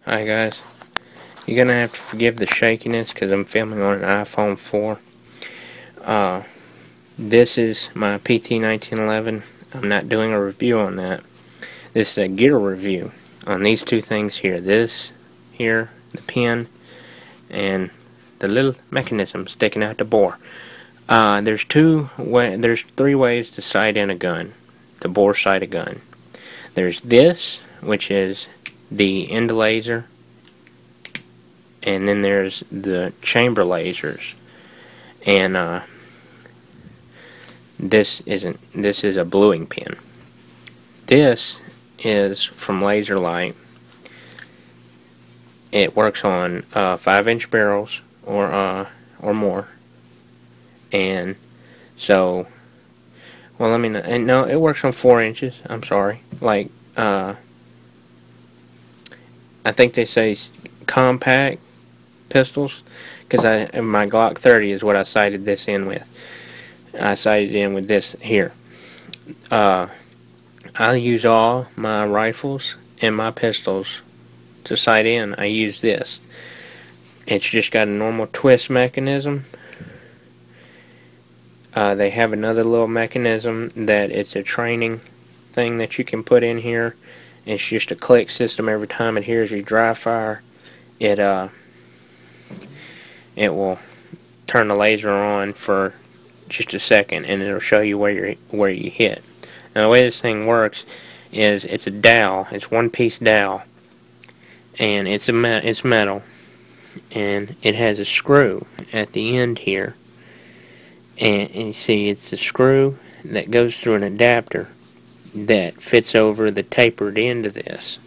Hi guys, you're gonna have to forgive the shakiness because I'm filming on an iPhone 4. This is my PT1911. I'm not doing a review on that. This is a gear review on these two things here. This here, the pin, and the little mechanism sticking out the bore. There's three ways to sight in a gun, to bore sight a gun. There's this, which is the end laser, and then there's the chamber lasers, and this is a bluing pin. This is from Laser Light. It works on 5-inch barrels or more, and so, well, I mean, no, it works on 4 inches. I'm sorry, like I think they say compact pistols, because my Glock 30 is what I sighted this in with. I sighted in with this here. I use all my rifles and my pistols to sight in. I use this. It's just got a normal twist mechanism. They have another little mechanism that it's a training thing that you can put in here. It's just a click system. Every time it hears your dry fire, it will turn the laser on for just a second, and it'll show you where you hit. Now the way this thing works is it's a dowel. It's one-piece dowel, and it's metal, and it has a screw at the end here. And you see, it's a screw that goes through an adapter that fits over the tapered end of this.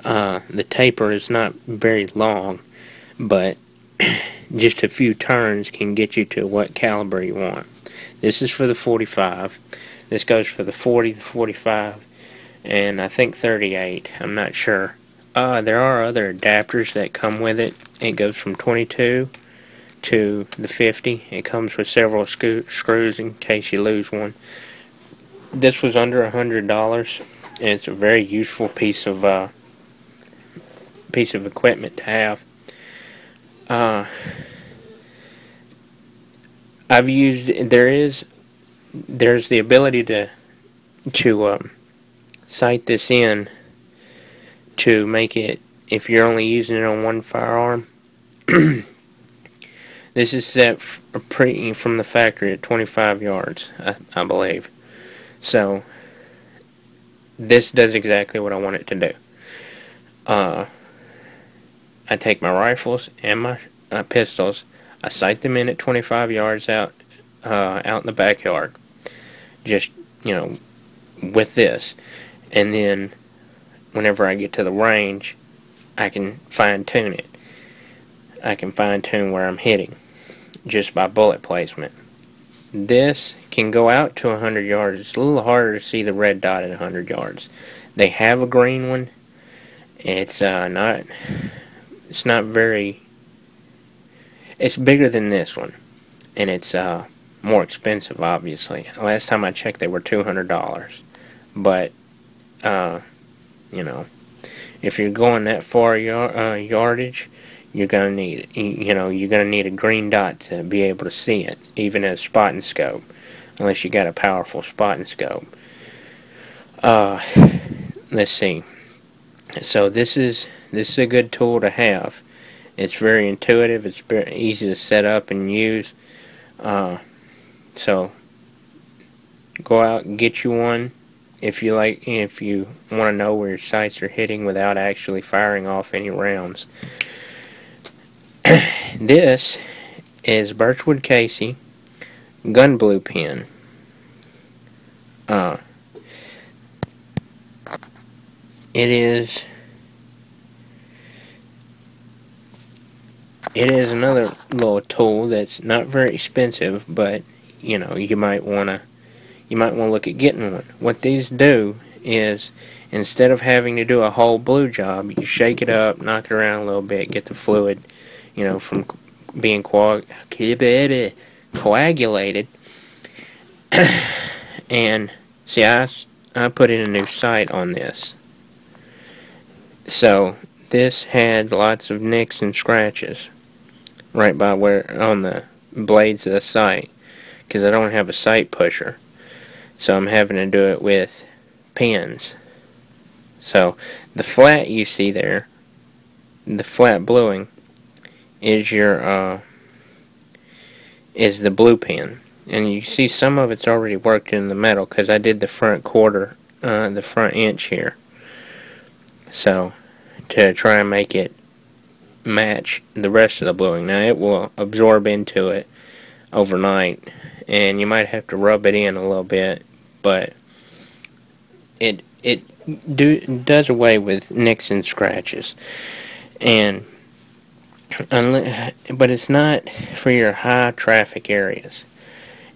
The taper is not very long, but just a few turns can get you to what caliber you want. This is for the 45. This goes for the 40, the 45, and I think 38. I'm not sure. There are other adapters that come with it. It goes from 22 to the 50. It comes with several screws in case you lose one. This was under $100, and it's a very useful piece of equipment to have. I've used, there's the ability to sight this in to make it, if you're only using it on one firearm. This is set from the factory at 25 yards, I believe. So this does exactly what I want it to do. I take my rifles and my pistols. I sight them in at 25 yards out in the backyard, just, with this, and then whenever I get to the range, I can fine-tune it. I can fine-tune where I'm hitting just by bullet placement. This can go out to 100 yards. It's a little harder to see the red dot at 100 yards. They have a green one. It's not very. It's bigger than this one, and it's more expensive, obviously. Last time I checked, they were $200. But if you're going that far yardage, you're gonna need you're gonna need a green dot to be able to see it, even as spotting scope, unless you got a powerful spotting scope. Let's see. So this is a good tool to have. It's very intuitive. It's very easy to set up and use. So go out and get you one if you like. If you want to know where your sights are hitting without actually firing off any rounds. This is Birchwood Casey Gun Blue Pin. It is another little tool that's not very expensive, but you might want to look at getting one. What these do is, instead of having to do a whole blue job, you shake it up, knock it around a little bit, get the fluid, from being coagulated. And see, I put in a new sight on this. So this had lots of nicks and scratches right by where on the blades of the sight, because I don't have a sight pusher, so I'm having to do it with pins. So the flat you see there, the flat bluing, is your is the blue pin, and you see some of it's already worked in the metal because I did the front quarter, the front inch here, so to try and make it match the rest of the bluing. Now it will absorb into it overnight, and you might have to rub it in a little bit, but it does away with nicks and scratches. And but it's not for your high traffic areas.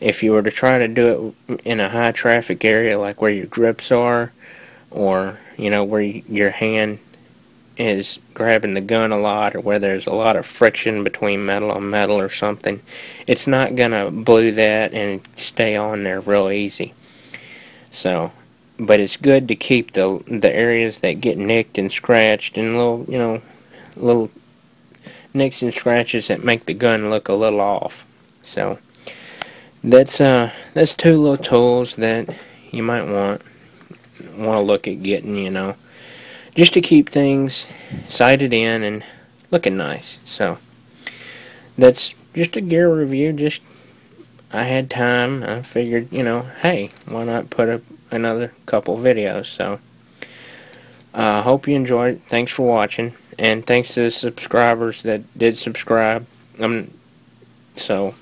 If you were to try to do it in a high traffic area, like where your grips are, or where your hand is grabbing the gun a lot, or where there's a lot of friction between metal and metal or something, it's not gonna blue that and stay on there real easy. So, but it's good to keep the areas that get nicked and scratched, and little nicks and scratches that make the gun look a little off. So that's two little tools that you might want to look at getting, just to keep things sighted in and looking nice. So that's just a gear review. Just I had time. I figured, hey, why not put up another couple videos? So I hope you enjoyed it. Thanks for watching, and thanks to the subscribers that did subscribe. So